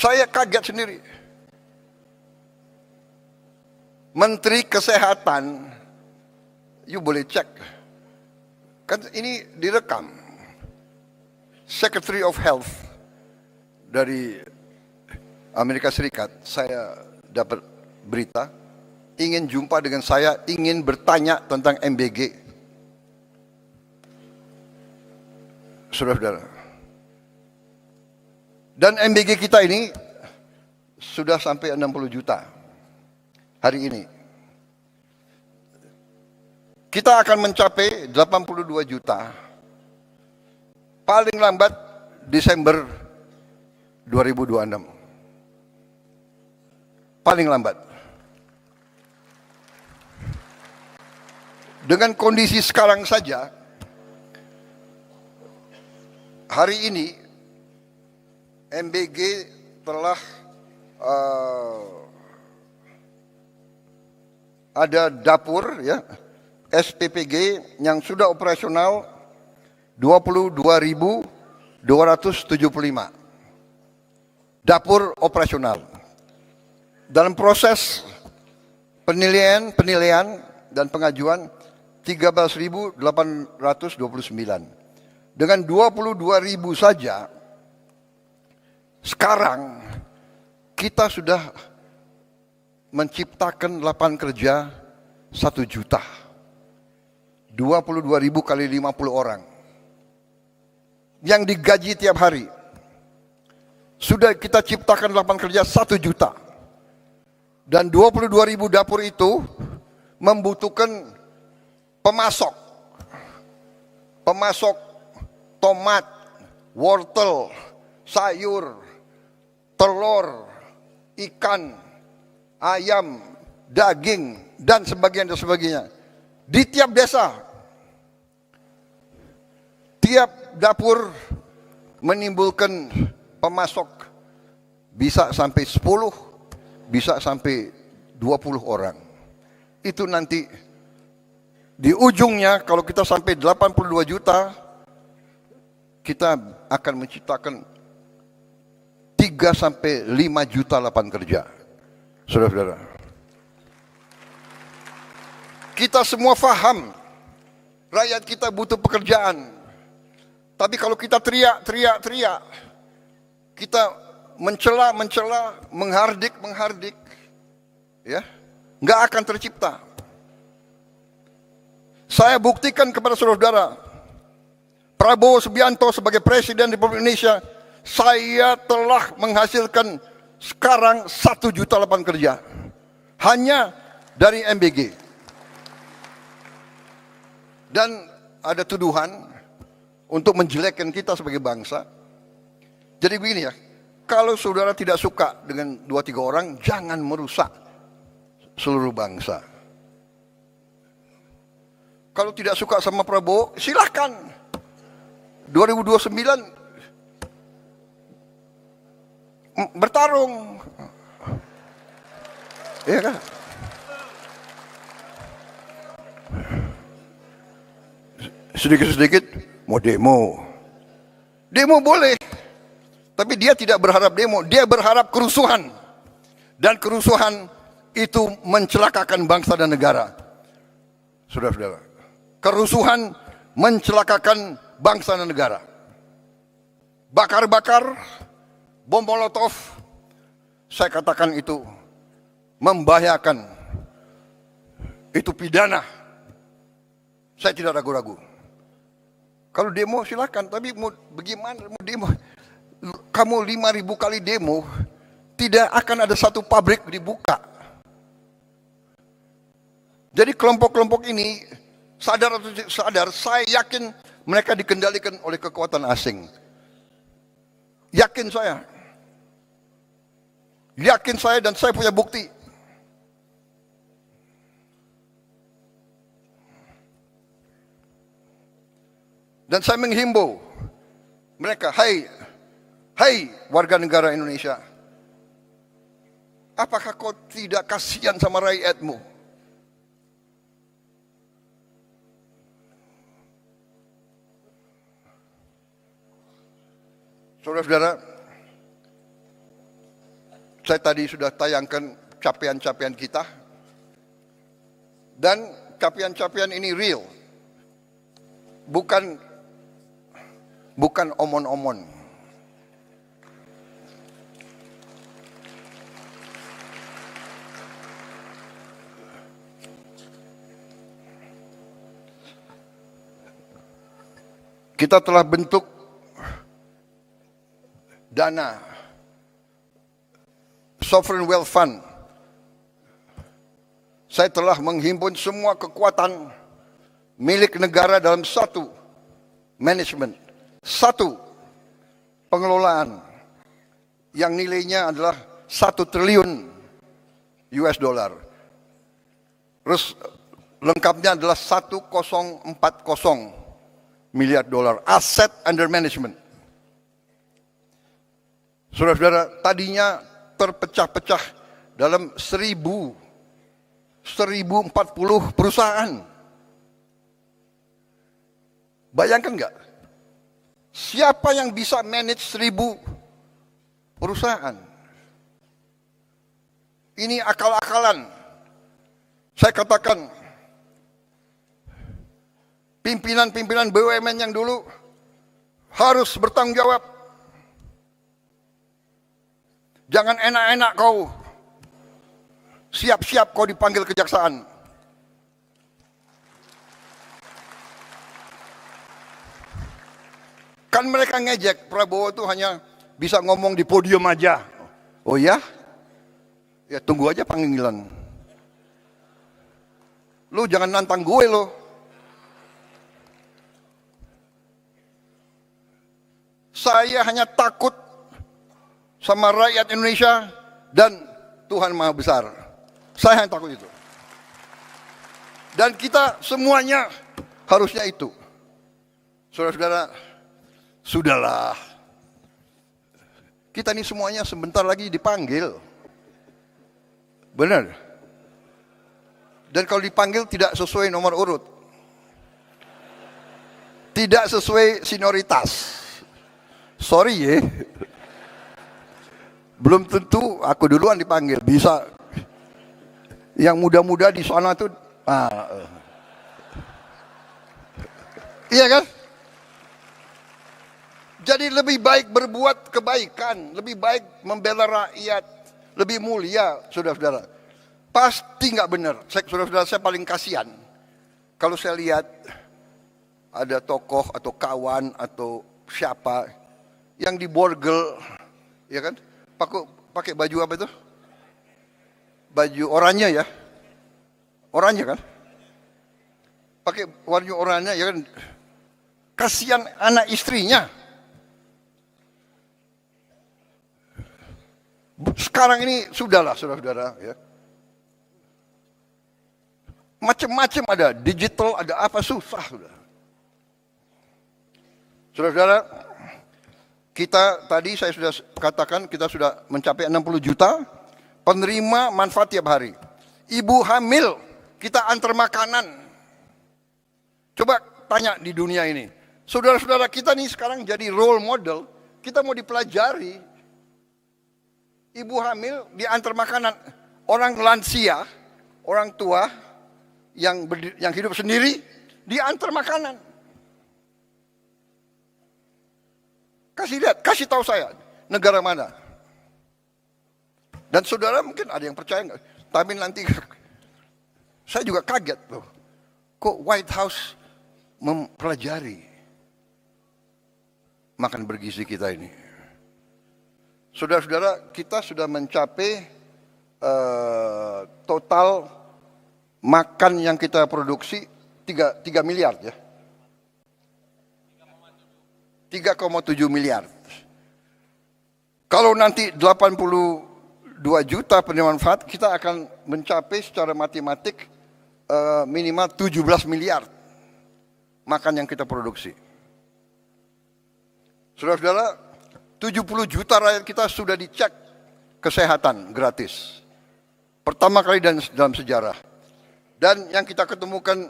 Saya kaget sendiri. Menteri Kesehatan, you boleh cek, kan ini direkam. Secretary of Health dari Amerika Serikat, saya dapat berita, ingin jumpa dengan saya, ingin bertanya tentang MBG. Saudara-saudara. Dan MBG kita ini sudah sampai 60 juta hari ini. Kita akan mencapai 82 juta paling lambat Desember 2026. Paling lambat. Dengan kondisi sekarang saja, hari ini MBG telah ada dapur ya, SPPG yang sudah operasional 22.275 dapur operasional. Dalam proses penilaian dan pengajuan 13.829. Dengan 22.000 saja, sekarang kita sudah menciptakan lapangan kerja 1 juta. 22.000 kali 50 orang. Yang digaji tiap hari. Sudah kita ciptakan lapangan kerja 1 juta. Dan 22.000 dapur itu membutuhkan pemasok tomat, wortel, sayur, telur, ikan, ayam, daging, dan sebagainya. Di tiap desa, tiap dapur menimbulkan pemasok bisa sampai 10, bisa sampai 20 orang. Itu nanti di ujungnya kalau kita sampai 82 juta, kita akan menciptakan 3 sampai 5 juta lapangan kerja. Saudara-saudara. Kita semua faham rakyat kita butuh pekerjaan. Tapi kalau kita teriak, kita mencela, menghardik, ya, nggak akan tercipta. Saya buktikan kepada saudara-saudara, Prabowo Subianto sebagai Presiden Republik Indonesia, saya telah menghasilkan sekarang 1 juta lapangan kerja. Hanya dari MBG. Dan ada tuduhan untuk menjelekkan kita sebagai bangsa. Jadi begini ya, kalau saudara tidak suka dengan 2-3 orang, jangan merusak seluruh bangsa. Kalau tidak suka sama Prabowo, silahkan. 2029 bertarung. Iya kan? Sedikit-sedikit mau demo. Demo boleh. Tapi dia tidak berharap demo, dia berharap kerusuhan. Dan kerusuhan itu mencelakakan bangsa dan negara. Saudara-saudara, kerusuhan mencelakakan bangsa dan negara. Bakar-bakar, bom molotov, saya katakan itu membahayakan. Itu pidana. Saya tidak ragu-ragu. Kalau demo silakan, tapi mau bagaimana mau demo? Kamu 5.000 kali demo, tidak akan ada satu pabrik dibuka. Jadi kelompok-kelompok ini sadar atau tidak sadar, saya yakin mereka dikendalikan oleh kekuatan asing. Yakin saya dan saya punya bukti. Dan saya menghimbau mereka, hai warga negara Indonesia, apakah kau tidak kasihan sama rakyatmu? Saudara-saudara, Saya tadi sudah tayangkan capaian-capaian kita. Dan capaian-capaian ini real. Bukan omon-omon. Kita telah bentuk dana Sovereign Wealth Fund. Saya telah menghimpun semua kekuatan milik negara dalam satu manajemen, satu pengelolaan yang nilainya adalah 1 triliun US dollar. Terus lengkapnya adalah 1040 miliar dolar aset under management. Saudara-saudara, tadinya terpecah-pecah dalam 1040 perusahaan. Bayangkan nggak? Siapa yang bisa manage 1000 perusahaan? Ini akal-akalan. Saya katakan, pimpinan-pimpinan BUMN yang dulu harus bertanggung jawab. Jangan enak-enak kau. Siap-siap kau dipanggil kejaksaan. Kan mereka ngejek, Prabowo itu hanya bisa ngomong di podium aja. Oh ya? Ya tunggu aja panggilan. Lu jangan nantang gue lo. Saya hanya takut sama rakyat Indonesia dan Tuhan Maha Besar. Saya hanya takut itu. Dan kita semuanya harusnya itu. Saudara-saudara, sudahlah. Kita ini semuanya sebentar lagi dipanggil. Benar. Dan kalau dipanggil tidak sesuai nomor urut. Tidak sesuai senioritas. Sorry ya. Belum tentu aku duluan dipanggil. Bisa yang muda-muda di sana tuh. Iya kan? Jadi lebih baik berbuat kebaikan. Lebih baik membela rakyat. Lebih mulia, saudara-saudara. Pasti nggak benar. Saudara-saudara, saya paling kasihan. Kalau saya lihat ada tokoh atau kawan atau siapa yang diborgel, ya kan? Pakai baju apa itu? Baju oranye ya? Oranye kan? Pakai warna oranye ya kan? Kasihan anak istrinya. Sekarang ini sudahlah saudara-saudara ya. Macam-macam ada, digital ada apa susah sudah. Saudara-saudara, kita tadi saya sudah katakan kita sudah mencapai 60 juta penerima manfaat tiap hari. Ibu hamil kita antar makanan. Coba tanya di dunia ini. Saudara-saudara kita nih sekarang jadi role model. Kita mau dipelajari. Ibu hamil diantar makanan. Orang lansia, orang tua yang hidup sendiri diantar makanan. Kasih lihat, kasih tahu saya negara mana. Dan saudara mungkin ada yang percaya nggak? Tapi nanti saya juga kaget loh. Kok White House mempelajari makan bergizi kita ini? Saudara-saudara, kita sudah mencapai total makan yang kita produksi 3 miliar ya. 3,7 miliar. Kalau nanti 82 juta penerima manfaat, kita akan mencapai secara matematik minimal 17 miliar makan yang kita produksi. Saudara-saudara, 70 juta rakyat kita sudah dicek kesehatan gratis. Pertama kali dalam sejarah. Dan yang kita ketemukan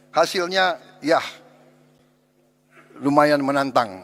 hasilnya ya lumayan menantang.